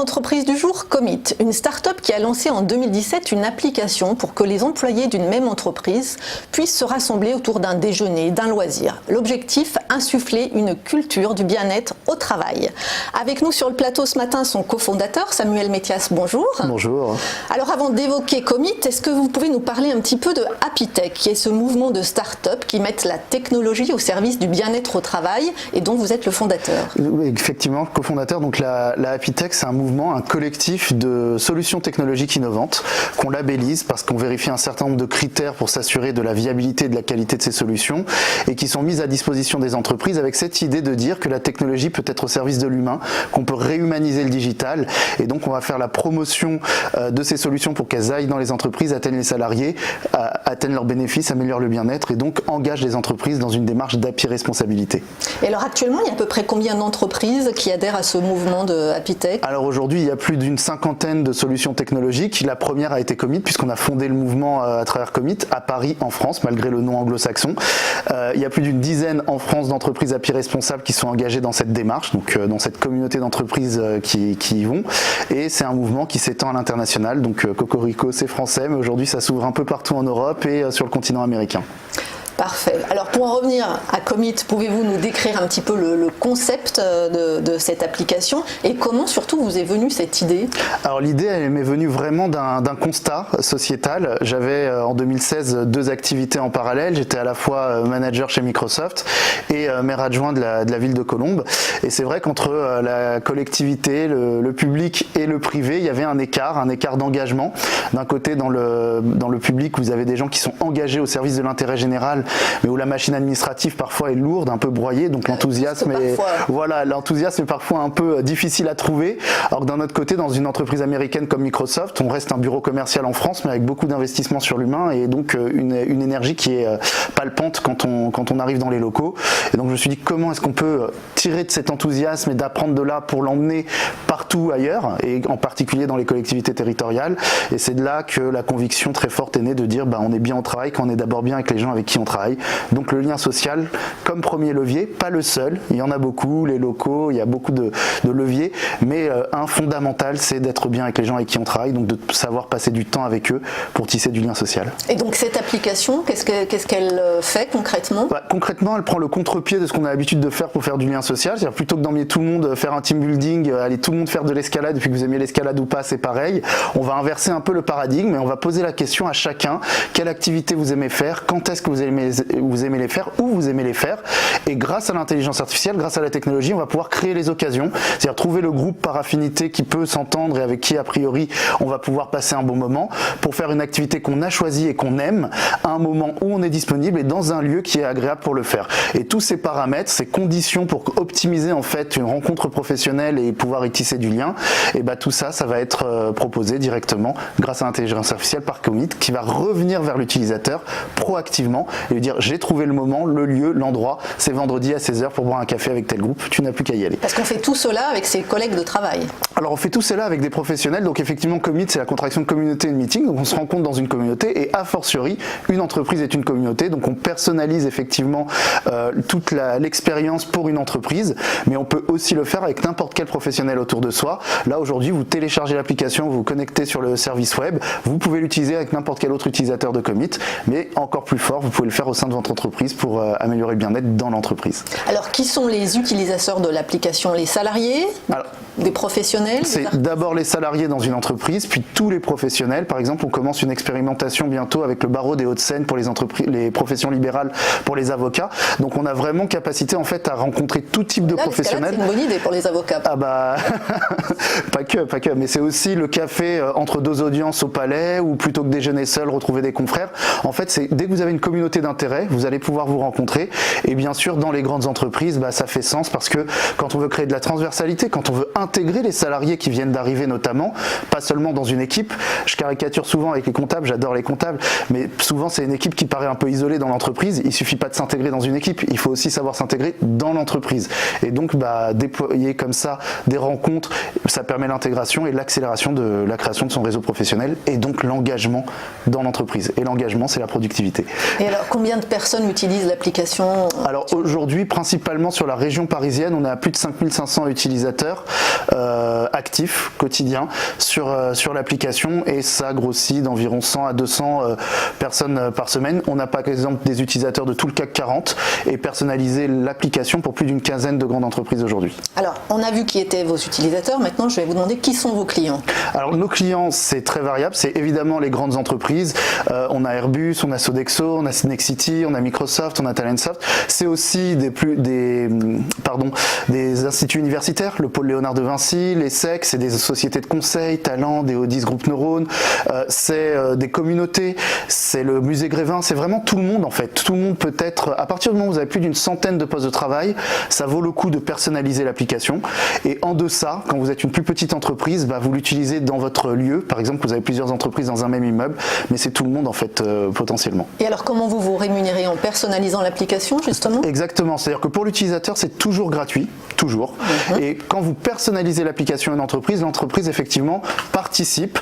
entreprise du jour, Commit, une start-up qui a lancé en 2017 une application pour que les employés d'une même entreprise puissent se rassembler autour d'un déjeuner, d'un loisir. L'objectif, insuffler une culture du bien-être au travail. Avec nous sur le plateau ce matin, son cofondateur, Samuel Métias, bonjour. Bonjour. Alors avant d'évoquer Commit, est-ce que vous pouvez nous parler un petit peu de Happytech, qui est ce mouvement de start-up qui mettent la technologie au service du bien-être au travail et dont vous êtes le fondateur? Oui, effectivement, cofondateur. Donc la Happytech, c'est un mouvement, un collectif de solutions technologiques innovantes qu'on labellise parce qu'on vérifie un certain nombre de critères pour s'assurer de la viabilité et de la qualité de ces solutions et qui sont mises à disposition des entreprises avec cette idée de dire que la technologie peut être au service de l'humain, qu'on peut réhumaniser le digital et donc on va faire la promotion de ces solutions pour qu'elles aillent dans les entreprises, atteignent les salariés, atteignent leurs bénéfices, améliorent le bien-être et donc engagent les entreprises dans une démarche d'happy responsabilité. Et alors actuellement, il y a à peu près combien d'entreprises qui adhèrent à ce mouvement de Happytech? Alors aujourd'hui, il y a plus d'une cinquantaine de solutions technologiques. La première a été Commit, puisqu'on a fondé le mouvement à travers Commit à Paris, en France, malgré le nom anglo-saxon. Il y a plus d'une dizaine en France d'entreprises happy responsables qui sont engagées dans cette démarche, donc dans cette communauté d'entreprises qui y vont. Et c'est un mouvement qui s'étend à l'international. Donc Cocorico, c'est français, mais aujourd'hui ça s'ouvre un peu partout en Europe et sur le continent américain. Parfait. Alors pour en revenir à Commit, pouvez-vous nous décrire un petit peu le concept de cette application et comment surtout vous est venue cette idée? Alors l'idée, elle m'est venue vraiment d'un constat sociétal. J'avais en 2016 deux activités en parallèle. J'étais à la fois manager chez Microsoft et maire adjoint de la ville de Colombes. Et c'est vrai qu'entre la collectivité, le public et le privé, il y avait un écart d'engagement. D'un côté, dans le public, vous avez des gens qui sont engagés au service de l'intérêt général, mais où la machine administrative parfois est lourde, un peu broyée, donc l'enthousiasme est parfois un peu difficile à trouver. Alors que d'un autre côté, dans une entreprise américaine comme Microsoft, on reste un bureau commercial en France, mais avec beaucoup d'investissements sur l'humain et donc une énergie qui est palpante quand on arrive dans les locaux. Et donc je me suis dit comment est-ce qu'on peut tirer de cet enthousiasme et d'apprendre de là pour l'emmener partout ailleurs, et en particulier dans les collectivités territoriales. Et c'est de là que la conviction très forte est née de dire on est bien au travail quand on est d'abord bien avec les gens avec qui on travaille. Donc le lien social comme premier levier, pas le seul, il y en a beaucoup, les locaux, il y a beaucoup de leviers, mais un fondamental, c'est d'être bien avec les gens avec qui on travaille, donc de savoir passer du temps avec eux pour tisser du lien social. Et donc cette application, qu'est-ce qu'elle fait concrètement? Concrètement, elle prend le contre-pied de ce qu'on a l'habitude de faire pour faire du lien social, c'est-à-dire plutôt que d'emmener tout le monde faire un team building, aller tout le monde faire de l'escalade, et puis que vous aimiez l'escalade ou pas, c'est pareil, on va inverser un peu le paradigme et on va poser la question à chacun, quelle activité vous aimez faire, quand est-ce que vous aimez les faire, où vous aimez les faire, et grâce à l'intelligence artificielle, grâce à la technologie, on va pouvoir créer les occasions, c'est-à-dire trouver le groupe par affinité qui peut s'entendre et avec qui a priori on va pouvoir passer un bon moment pour faire une activité qu'on a choisie et qu'on aime à un moment où on est disponible et dans un lieu qui est agréable pour le faire. Et tous ces paramètres, ces conditions pour optimiser en fait une rencontre professionnelle et pouvoir y tisser du lien, et tout ça, ça va être proposé directement grâce à l'intelligence artificielle par Commit qui va revenir vers l'utilisateur proactivement et lui dire j'ai trouvé le moment, le lieu, l'endroit, c'est vendredi à 16h pour boire un café avec tel groupe, tu n'as plus qu'à y aller. Parce qu'on fait tout cela avec ses collègues de travail. Alors on fait tout cela avec des professionnels, donc effectivement Commit c'est la contraction de communauté et de meeting, donc on se rencontre dans une communauté et a fortiori une entreprise est une communauté, donc on personnalise effectivement toute l'expérience pour une entreprise, mais on peut aussi le faire avec n'importe quel professionnel autour de soi. Là aujourd'hui vous téléchargez l'application, vous vous connectez sur le service web, vous pouvez l'utiliser avec n'importe quel autre utilisateur de Commit, mais encore plus fort, vous pouvez le faire au sein de votre entreprise pour améliorer le bien-être dans l'entreprise. Alors qui sont les utilisateurs de l'application? Les salariés? Des professionnels? C'est d'abord les salariés dans une entreprise, puis tous les professionnels. Par exemple, on commence une expérimentation bientôt avec le barreau des Hauts-de-Seine pour les professions libérales pour les avocats. Donc on a vraiment capacité en fait à rencontrer tout type de professionnels. C'est une bonne idée pour les avocats. Pas que, mais c'est aussi le café entre deux audiences au palais ou plutôt que déjeuner seul, retrouver des confrères. En fait, c'est dès que vous avez une communauté d'intérêt, vous allez pouvoir vous rencontrer. Et bien sûr, dans les grandes entreprises, ça fait sens parce que quand on veut créer de la transversalité, quand on veut intégrer les salariés qui viennent d'arriver notamment, pas seulement dans une équipe. Je caricature souvent avec les comptables, j'adore les comptables, mais souvent c'est une équipe qui paraît un peu isolée dans l'entreprise. Il suffit pas de s'intégrer dans une équipe, il faut aussi savoir s'intégrer dans l'entreprise. Et donc déployer comme ça des rencontres, ça permet l'intégration et l'accélération de la création de son réseau professionnel et donc l'engagement dans l'entreprise. Et l'engagement, c'est la productivité. Et alors Combien de personnes utilisent l'application? Alors aujourd'hui, principalement sur la région parisienne, on est à plus de 5500 utilisateurs actifs quotidiens sur l'application, et ça grossit d'environ 100 à 200 personnes par semaine. On a par exemple des utilisateurs de tout le CAC 40 et personnalisé l'application pour plus d'une quinzaine de grandes entreprises aujourd'hui. Alors, on a vu qui étaient vos utilisateurs. Maintenant, je vais vous demander qui sont vos clients. Alors, nos clients, c'est très variable. C'est évidemment les grandes entreprises. On a Airbus, on a Sodexo, on a Nexity, on a Microsoft, on a Talentsoft. C'est aussi des instituts universitaires, le pôle Léonard de Vinci, l'ESSEC, c'est des sociétés de conseil, Talent, Deodis, Groupe Neurone, c'est des communautés, c'est le musée Grévin, c'est vraiment tout le monde en fait. Tout le monde peut être, à partir du moment où vous avez plus d'une centaine de postes de travail, ça vaut le coup de personnaliser l'application. Et en deçà, quand vous êtes une plus petite entreprise, vous l'utilisez dans votre lieu. Par exemple, vous avez plusieurs entreprises dans un même immeuble, mais c'est tout le monde en fait potentiellement. Et alors comment vous vous rémunérez? En personnalisant l'application justement? Exactement, c'est-à-dire que pour l'utilisateur, c'est toujours gratuit, toujours. Et quand vous personnalisez l'application à une entreprise, l'entreprise effectivement participe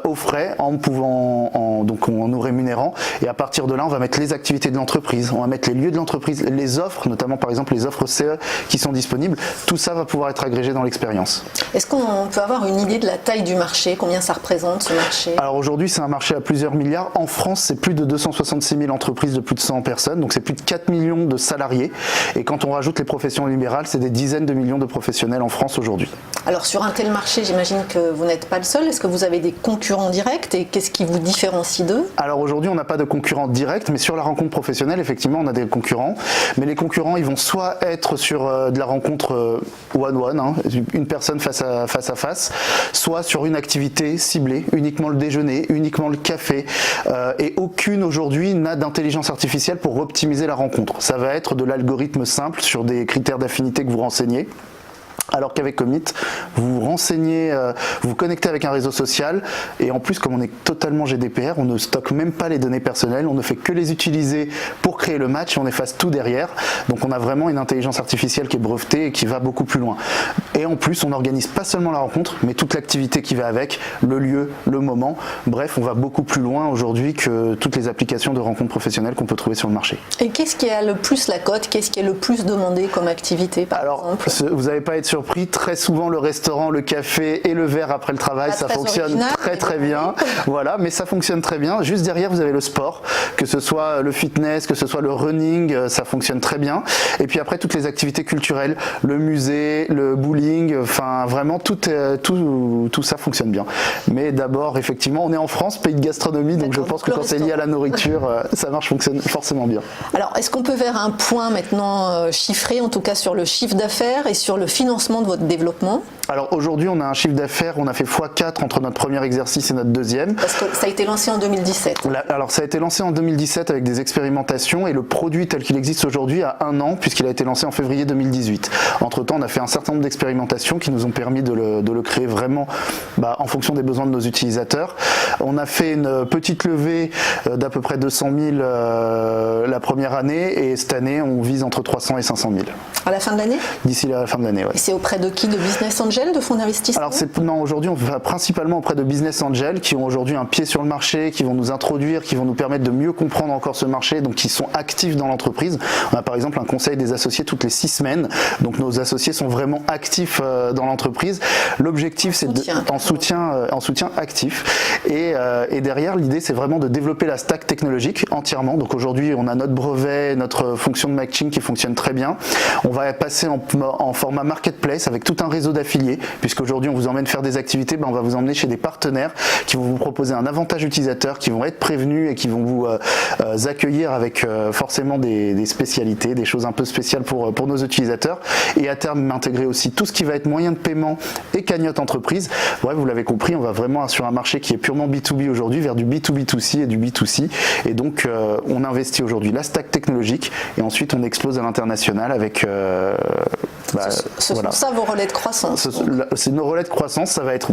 aux frais donc en nous rémunérant. Et à partir de là, on va mettre les activités de l'entreprise, on va mettre les lieux de l'entreprise, les offres, notamment par exemple les offres CE qui sont disponibles. Tout ça va pouvoir être agrégé dans l'expérience. Est-ce qu'on peut avoir une idée de la taille du marché? Combien ça représente ce marché? Alors aujourd'hui, c'est un marché à plusieurs milliards. En France, c'est plus de 266 000 entreprises de plus de 100 personnes, donc c'est plus de 4 millions de salariés. Et quand on rajoute les professions libérales, c'est des dizaines de millions de professionnels en France aujourd'hui. Alors sur un tel marché, j'imagine que vous n'êtes pas le seul. Est-ce que vous avez des concurrents directs et qu'est-ce qui vous différencie d'eux? Alors aujourd'hui, on n'a pas de concurrents directs, mais sur la rencontre professionnelle, effectivement, on a des concurrents. Mais les concurrents, ils vont soit être sur de la rencontre one-one, une personne face à face, soit sur une activité ciblée, uniquement le déjeuner, uniquement le café. Et aucune aujourd'hui n'a d'intelligence artificielle pour optimiser la rencontre. Ça va être de l'algorithme simple sur des critères d'affinité que vous renseignez. Alors qu'avec Commit, vous vous renseignez, vous vous connectez avec un réseau social, et en plus, comme on est totalement GDPR, on ne stocke même pas les données personnelles, on ne fait que les utiliser pour créer le match et on efface tout derrière. Donc on a vraiment une intelligence artificielle qui est brevetée et qui va beaucoup plus loin. Et en plus, on n'organise pas seulement la rencontre, mais toute l'activité qui va avec, le lieu, le moment. Bref, on va beaucoup plus loin aujourd'hui que toutes les applications de rencontres professionnelles qu'on peut trouver sur le marché. Et qu'est-ce qui a le plus la cote? Qu'est-ce qui est le plus demandé comme activité, par exemple? Vous n'allez pas être surpris, très souvent le restaurant, le café et le verre après le travail, ça fonctionne très bien. Voilà, mais ça fonctionne très bien. Juste derrière, vous avez le sport, que ce soit le fitness, que ce soit le running, ça fonctionne très bien. Et puis après, toutes les activités culturelles, le musée, le bowling, enfin vraiment tout ça fonctionne bien. Mais d'abord, effectivement, on est en France, pays de gastronomie, donc je pense que quand c'est lié à la nourriture, ça fonctionne forcément bien. Alors, est-ce qu'on peut faire un point maintenant chiffré, en tout cas sur le chiffre d'affaires et sur le financement de votre développement? Alors aujourd'hui, on a un chiffre d'affaires, on a fait x4 entre notre premier exercice et notre deuxième. Parce que ça a été lancé en 2017. Alors ça a été lancé en 2017 avec des expérimentations, et le produit tel qu'il existe aujourd'hui a 1 an puisqu'il a été lancé en février 2018. Entre temps, on a fait un certain nombre d'expérimentations qui nous ont permis de le créer vraiment en fonction des besoins de nos utilisateurs. On a fait une petite levée d'à peu près 200 000 la première année, et cette année, on vise entre 300 et 500 000. À la fin de l'année? D'ici la fin de l'année, oui. Et c'est auprès de qui? De business angels, de fonds d'investissement? Alors aujourd'hui, on va principalement auprès de business angels qui ont aujourd'hui un pied sur le marché, qui vont nous introduire, qui vont nous permettre de mieux comprendre encore ce marché, donc qui sont actifs dans l'entreprise. On a par exemple un conseil des associés toutes les 6 semaines, donc nos associés sont vraiment actifs dans l'entreprise. L'objectif, c'est en soutien actif. Et derrière, l'idée, c'est vraiment de développer la stack technologique entièrement. Donc aujourd'hui, on a notre brevet, notre fonction de matching qui fonctionne très bien. On va passer en format marketplace avec tout un réseau d'affiliés, puisqu'aujourd'hui on vous emmène faire des activités, on va vous emmener chez des partenaires qui vont vous proposer un avantage utilisateur, qui vont être prévenus et qui vont vous accueillir avec forcément des spécialités, des choses un peu spéciales pour nos utilisateurs, et à terme intégrer aussi tout ce qui va être moyen de paiement et cagnotte entreprise. Bref, vous l'avez compris, on va vraiment sur un marché qui est purement B2B aujourd'hui vers du B2B2C et du B2C, et donc on investit aujourd'hui la stack technologique, et ensuite on explose à l'international avec ce sont ça vos relais de croissance? C'est nos relais de croissance, ça va être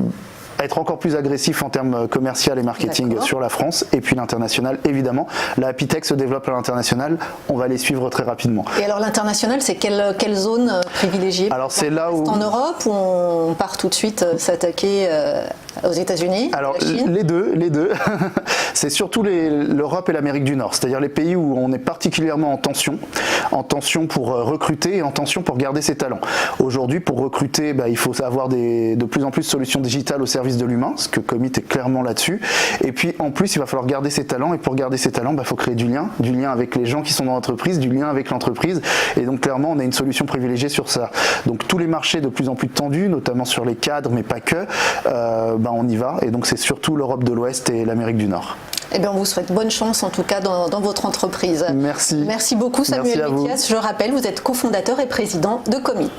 encore plus agressif en termes commercial et marketing sur la France, et puis l'international évidemment. La Happy Tech se développe à l'international, on va les suivre très rapidement. Et alors l'international, c'est quelle zone privilégiée? Alors c'est là où... En Europe, ou on part tout de suite s'attaquer Aux États-Unis, alors la Chine? les deux. C'est surtout l'Europe et l'Amérique du Nord, c'est-à-dire les pays où on est particulièrement en tension pour recruter et en tension pour garder ses talents. Aujourd'hui, pour recruter, il faut avoir de plus en plus de solutions digitales au service de l'humain, ce que Commit est clairement là-dessus. Et puis en plus, il va falloir garder ses talents, et pour garder ses talents, il faut créer du lien avec les gens qui sont dans l'entreprise, du lien avec l'entreprise. Et donc clairement, on a une solution privilégiée sur ça. Donc tous les marchés de plus en plus tendus, notamment sur les cadres, mais pas que, on y va. Et donc c'est surtout l'Europe de l'Ouest et l'Amérique du Nord. Eh bien, on vous souhaite bonne chance en tout cas dans votre entreprise. Merci. Merci beaucoup Samuel Merci à vous. Metias. Je rappelle, vous êtes cofondateur et président de Commit.